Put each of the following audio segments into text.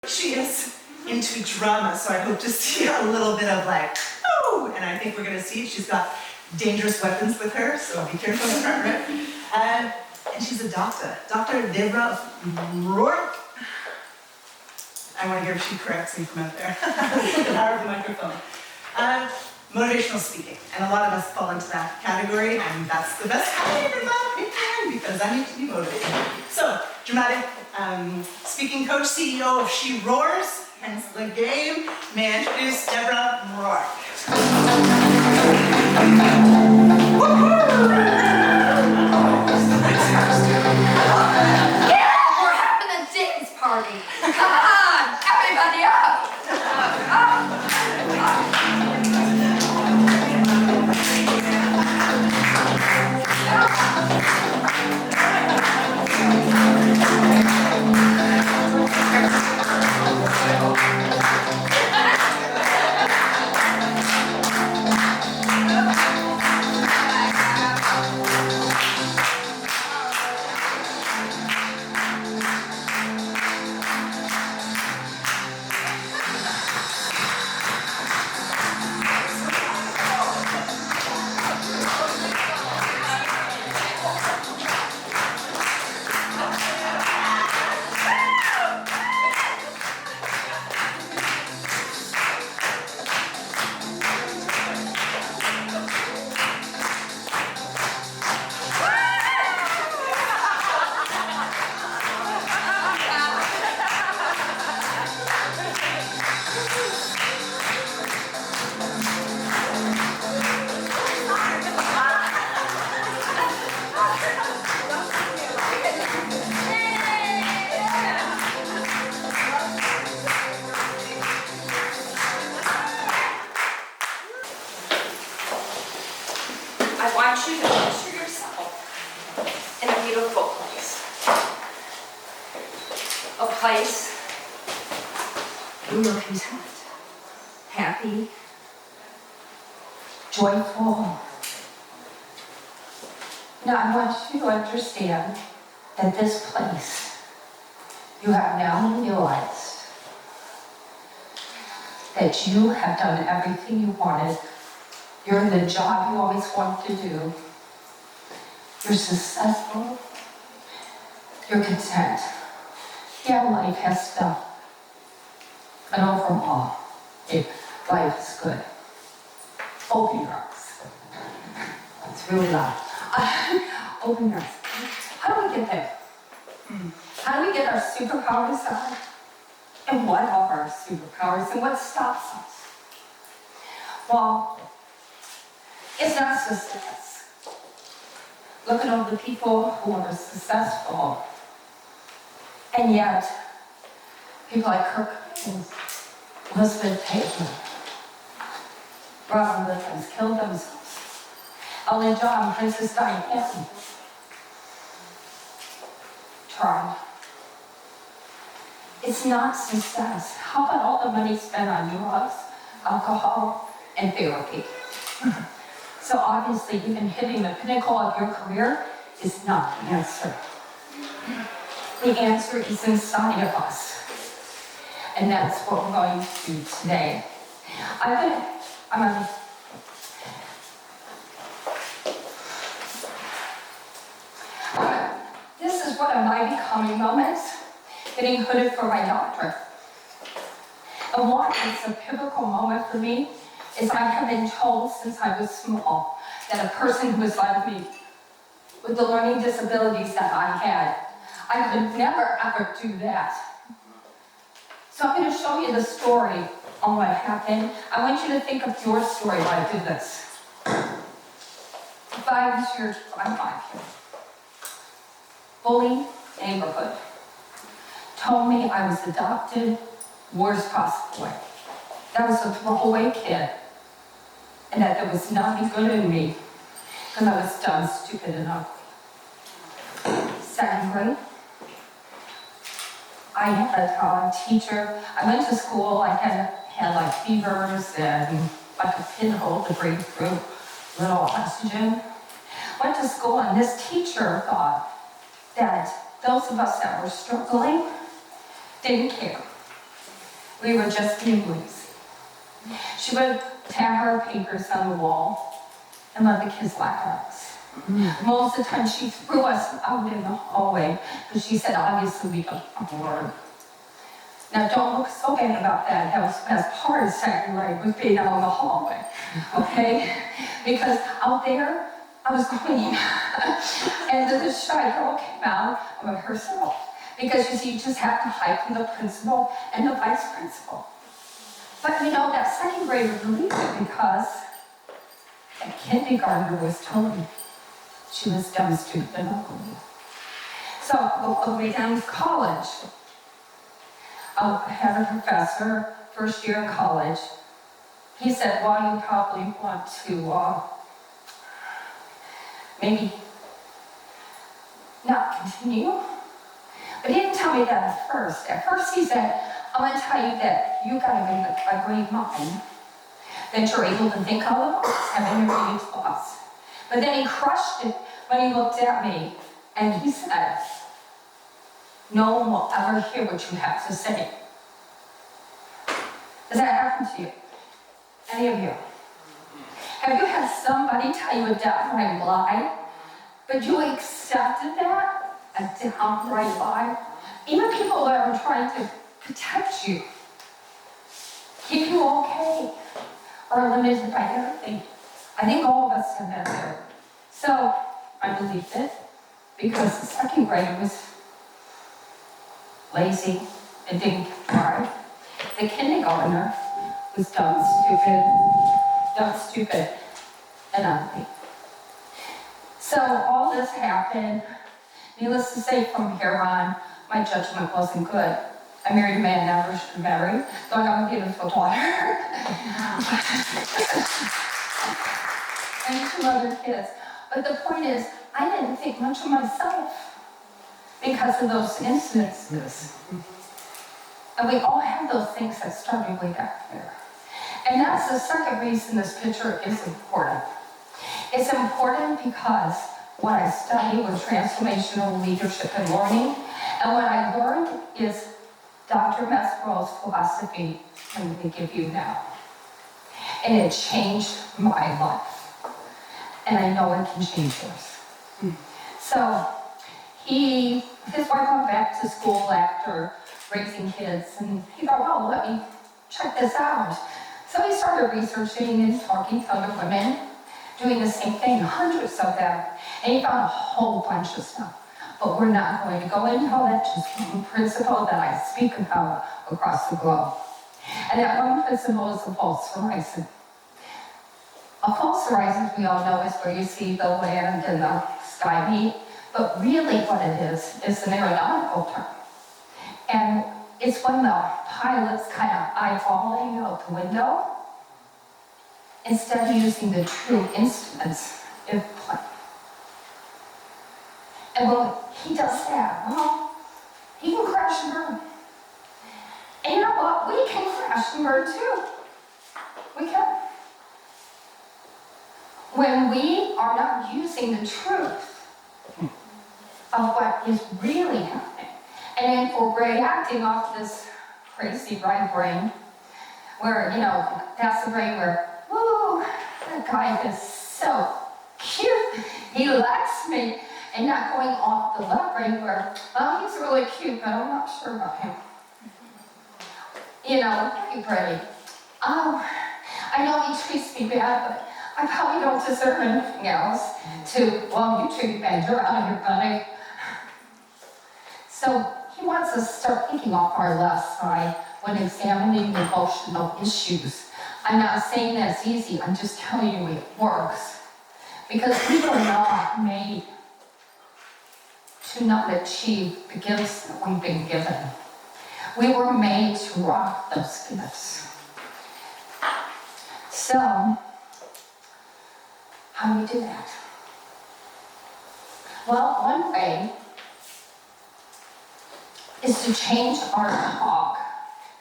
She is into drama, so I hope to see a little bit of like, oh, and I think we're gonna see she's got dangerous weapons with her, so be careful in front of her. And she's a doctor, Dr. Debra Mrock. I want to hear if she corrects me from out there. The power of the microphone. Motivational speaking, and a lot of us fall into that category, and that's the best kind in my opinion, because I need to be motivated. So, dramatic speaking coach, CEO of She Roars, hence the game. May I introduce Debra Mrock. Yeah, we're having a dance party. Come on, everybody up. I want you to picture yourself in a beautiful place. A place where you're content, happy, joyful. Now I want you to understand that this place you have now realized that you have done everything you wanted. You're in the job you always wanted to do. You're successful. You're content. Yeah, life has stuff. But overall, life is good. Open your eyes. It's really loud. Open your eyes. How do we get there? How do we get our superpowers on? And what are our superpowers and what stops us? Well, it's not success. Look at all the people who are successful. And yet, people like Kirk and Elizabeth Taylor, Robin Williams killed themselves. Elton John, Princess Diana, tried. It's not success. How about all the money spent on drugs, alcohol, and therapy? So obviously, even hitting the pinnacle of your career is not the answer. The answer is inside of us. And that's what we're going to do today. This is one of my becoming moments, getting hooded for my doctorate. And what is a pivotal moment for me is I have been told since I was small that a person who was like me, with the learning disabilities that I had, I could never ever do that. So I'm going to show you the story on what happened. I want you to think of your story while I do this. If I was your, I'm 5 here. Bully neighborhood told me I was adopted, worst possible way. That was a throwaway kid, and that there was nothing good in me because I was dumb, stupid, and ugly. 2nd grade, I had a teacher. I went to school. I had like fevers and like a pinhole to breathe through, little oxygen. Went to school, and this teacher thought that those of us that were struggling didn't care. We were just being lazy. She would tag our papers on the wall and let the kids laugh at us. Most of the time she threw us out in the hallway because she said, obviously we don't bored. Now don't look so bad about that. That was as part of second grade was being out in the hallway, okay? Because out there, I was clean. And then the shy girl came out of herself. Because you see, you just have to hide from the principal and the vice principal. But you know, that second grader believed it because a kindergartner was telling me she was dumb, stupid, and ugly. So, all the way down to college, I had a professor, first year in college. He said, well, you probably want to maybe not continue. But he didn't tell me that at first. At first he said, I'm going to tell you that you got a great mind, that you're able to think out of the box, have interviewed thoughts. But then he crushed it when he looked at me and he said, no one will ever hear what you have to say. Does that happen to you? Any of you? Have you had somebody tell you a downright lie, but you accepted that? A downright lie? Even people that are trying to protect you, keep you okay, are limited by everything. I think all of us have that there. So I believed it because the second grader was lazy and didn't try. The kindergartner was dumb, stupid, and ugly. So all this happened. Needless to say, from here on, my judgment wasn't good. I married a man I never should have married, though I got a beautiful daughter. And 2 other kids. But the point is, I didn't think much of myself because of those incidences. And we all have those things that started way back there. And that's the second reason this picture is important. It's important because what I study was transformational leadership and learning. And what I learned is Dr. Mesro's philosophy I'm going to give you now. And it changed my life. And I know it can change yours. So his wife went back to school after raising kids, and he thought, well, let me check this out. So he started researching and talking to other women, doing the same thing, hundreds of them, and he found a whole bunch of stuff. But we're not going to go into all that, just one principle that I speak about across the globe. And that one principle is the false horizon. A false horizon, we all know, is where you see the land and the sky meet, but really what it is an aeronautical term. And it's when the pilot's kind of eyeballing out the window instead of using the true instruments in play. And when he does that, well, he can crash and burn. And you know what? We can crash and burn too. We can. When we are not using the truth of what is really happening, and if we're reacting off this crazy right brain, where, you know, that's the brain where, ooh, that guy is so cute, he likes me, and not going off the left brain where, oh, he's really cute, but I'm not sure about him. You know, pretty pretty. Oh, I know he treats me bad, but I probably don't deserve anything else well, you treat me bad, you're out of your money. So he wants us to start thinking off our left side when examining emotional issues. I'm not saying that's easy, I'm just telling you it works. Because we were not made to not achieve the gifts that we've been given. We were made to rock those gifts. So, how do we do that? Well, one way is to change our talk.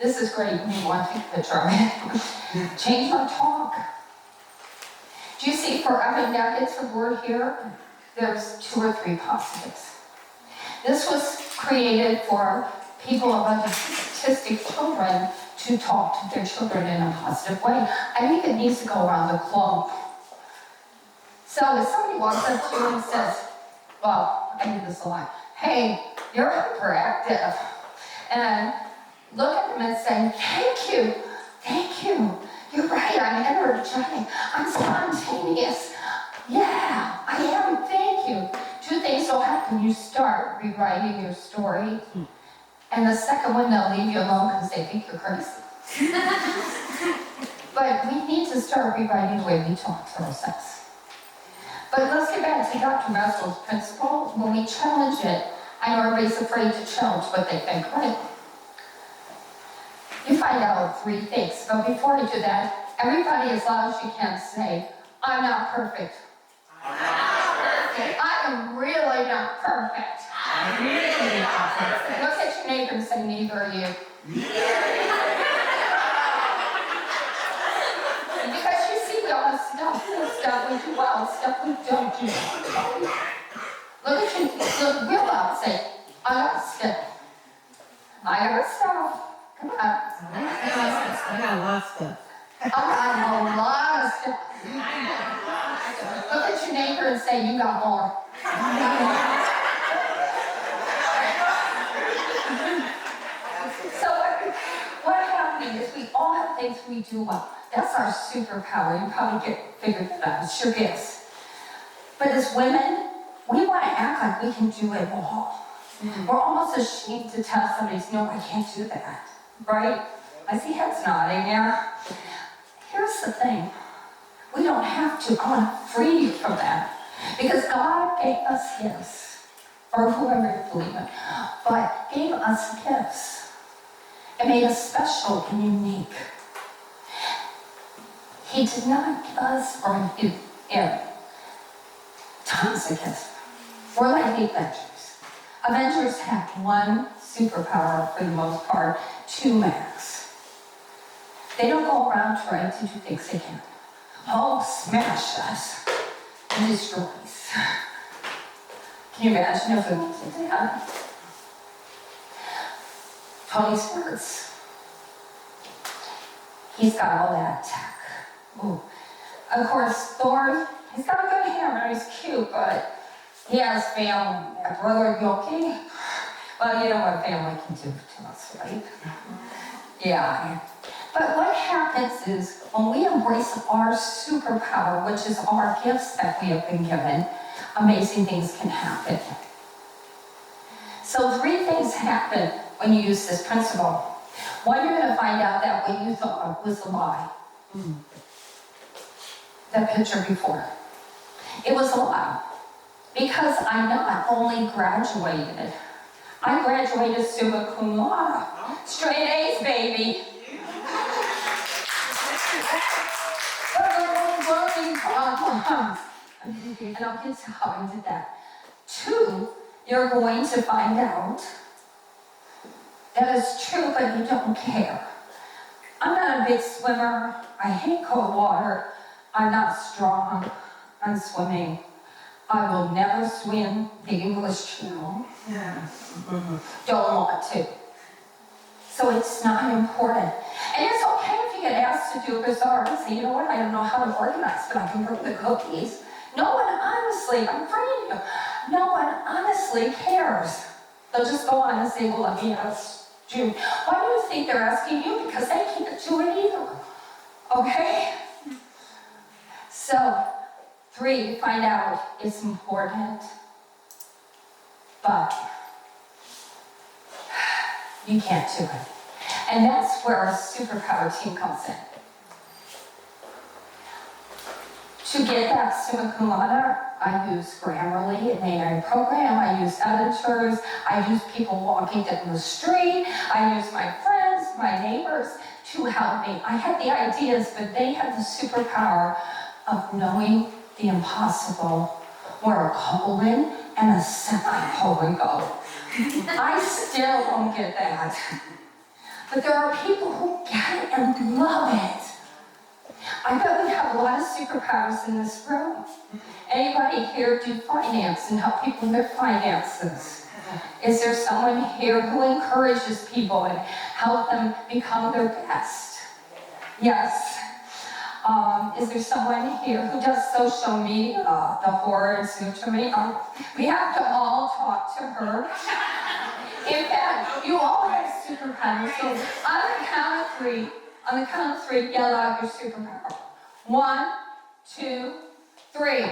This is great when you want to take a picture of it. Change our talk. Do you see for every nuggets of word here, there's 2 or 3 positives. This was created for people of autistic children to talk to their children in a positive way. I think it needs to go around the globe. So if somebody walks up to you and says, well, I do this a lot, hey, you're hyperactive, and look at them and say, thank you, you're right, I'm energetic, I'm spontaneous, yeah, I am, thank you. Two things will happen. You start rewriting your story, and the second one, they'll leave you alone because they think you're crazy. But we need to start rewriting the way we talk to ourselves. But let's get back to Dr. Russell's principle. When we challenge it, I know everybody's afraid to challenge what they think, right? You find out 3 things. But before I do that, everybody as loud as you can say, I'm not perfect. I'm not perfect. I am really not perfect. I'm really not perfect. Look at your neighbor and say, neither are you. Because you see, we all have stuff we do well, stuff we don't do well. Look at you, look real loud, say, I got stuff. I got stuff. Come on. I got a lot of stuff. I got a lot of stuff. Look at your neighbor and say, you got more. So what happened is we all have things we do well. That's our superpower. You probably figured that out. It's your gifts. But as women, we want to act like we can do it all. We're almost ashamed to tell somebody, no, I can't do that. Right? I see heads nodding, yeah? Here's the thing. We don't have to. I want to free you from that. Because God gave us gifts. Or whoever you believe in. But gave us gifts. It made us special and unique. He did not give us, or give tons of gifts. We're like the Avengers. Avengers have 1 superpower for the most part, 2 max. They don't go around trying to do things they can't. Hulk smash us and destroy us. Can you imagine if it was that? Tony Starks. He's got all that tech. Ooh. Of course, Thor, he's got a good hammer, he's cute, but he has family. A brother Yoki. Well, you know what family can do to us, right? Yeah. But what happens is, when we embrace our superpower, which is our gifts that we have been given, amazing things can happen. So 3 things happen when you use this principle. 1, you're going to find out that what you thought was a lie. That picture before. It was a lie. Because I not only graduated, I graduated summa cum laude. Straight A's, baby. But there were learning problems. And I'll get to how I did that. 2, you're going to find out that it's true, but you don't care. I'm not a big swimmer. I hate cold water. I'm not strong on swimming. I will never swim the English Channel. Don't want to. So it's not important. And it's okay if you get asked to do bizarre and say, you know what, I don't know how to organize, but I can bring the cookies. No one honestly, I'm afraid of you, no one honestly cares. They'll just go on and say, well, let me ask June. Why do you think they're asking you? Because they can't do it either. Okay? So, 3, find out it's important, but you can't do it. And that's where our superpower team comes in. To get that summa cum laude, I use Grammarly, an AI program, I use editors, I use people walking down the street, I use my friends, my neighbors to help me. I had the ideas, but they had the superpower of knowing the impossible, where a colon and a semicolon go. I still don't get that. But there are people who get it and love it. I bet we have a lot of superpowers in this room. Anybody here do finance and help people with their finances? Is there someone here who encourages people and help them become their best? Yes. Is there someone here who does social media, the ROARS to me? We have to all talk to her. In fact, you all have superpowers. So on the count of three, yell out your superpower. 1, 2, 3.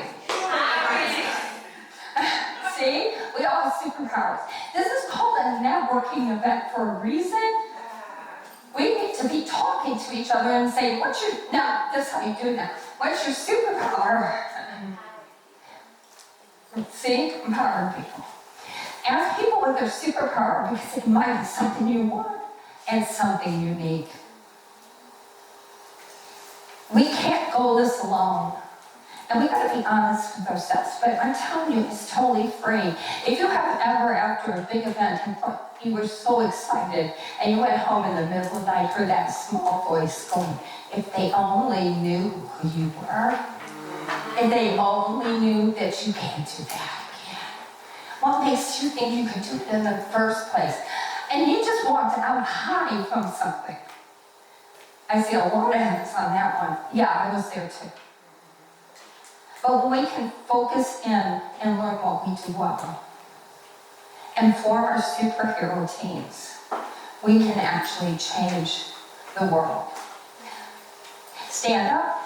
See? We all have superpowers. This is called a networking event for a reason. We need to be talking to each other and say, now, this is how you do that. What's your superpower? See? Empowering people. Ask people what their superpower, because it might be something you want and something unique. We can't go this alone. And we gotta be honest with ourselves, but I'm telling you, it's totally free. If you have ever, after a big event, and you were so excited, and you went home in the middle of the night, heard that small voice going, if they only knew who you were, if they only knew that you can't do that again. What makes you think you could do it in the first place? And you just walked out high from something. I see a lot of hands on that one. Yeah, I was there too. But when we can focus in and learn what we do well and form our superhero teams, we can actually change the world. Stand up.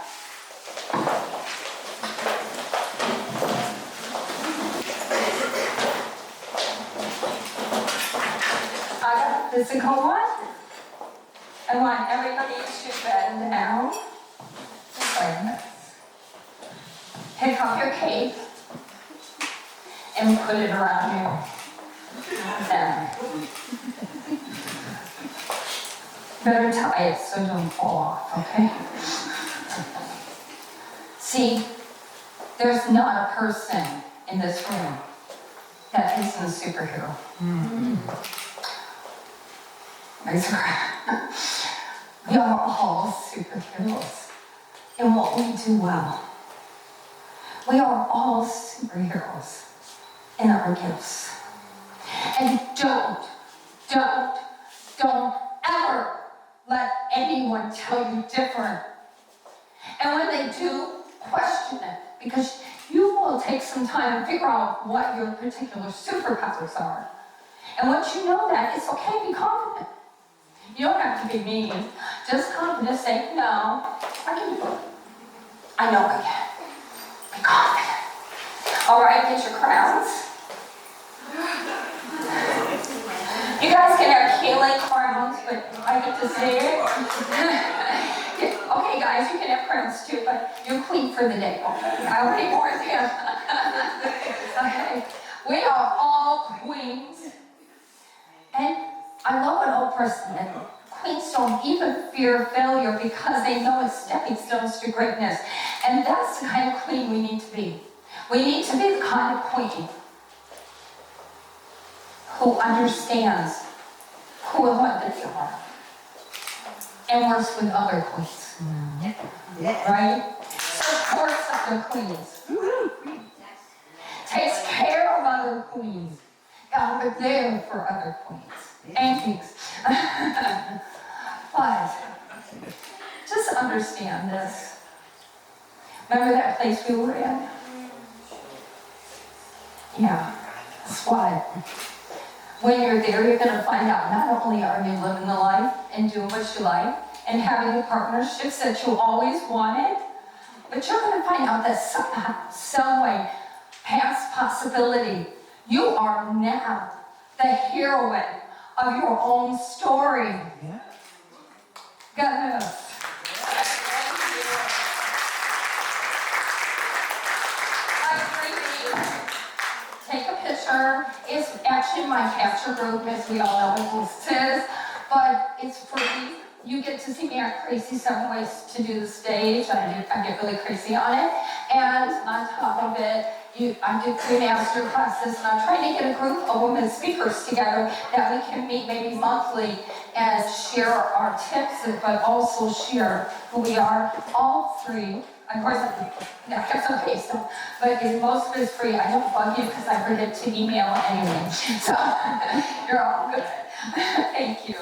I got a physical one. I want everybody to bend down. Just like this. Take off your cape and put it around you. Then. Better tie it so it don't fall off, okay? See, there's not a person in this room that isn't a superhero. We are all superheroes in what we do well. We are all superheroes in our gifts. And don't ever let anyone tell you different. And when they do, question it, because you will take some time and figure out what your particular superpowers are. And once you know that, it's okay, be confident. You don't have to be mean. Just confident, say, no, I can do it. I know I can. Be confident. All right, get your crowns. You guys can have healing crowns, but I get to see it. Okay, guys, you can have crowns too, but you're queen for the day. Okay, I don't need more of them. Okay, we are all queens. And I love what Oprah said. Queens don't even fear failure because they know it's stepping stones to greatness. And that's the kind of queen we need to be. We need to be the kind of queen who understands who and what they are and works with other queens. Right? Supports other queens. Takes care of other queens. God, we're there for other queens and kings. But just understand this. Remember that place we were in? Yeah, that's what. When you're there, you're going to find out not only are you living the life and doing what you like and having the partnerships that you always wanted, but you're going to find out that somehow, some way, past possibility, you are now the heroine of your own story. Yeah. Goodness. Take a picture. It's actually my capture group, as we all know what this is, but it's free. You get to see me act crazy 7 ways to do the stage. I get really crazy on it. And on top of it, I do 3 master classes, and I'm trying to get a group of women speakers together that we can meet maybe monthly and share our tips, but also share who we are. All 3, Of course, yeah, that's okay, so, but most of it's free. I don't bug you because I forget to email anyway, so you're all good. Thank you.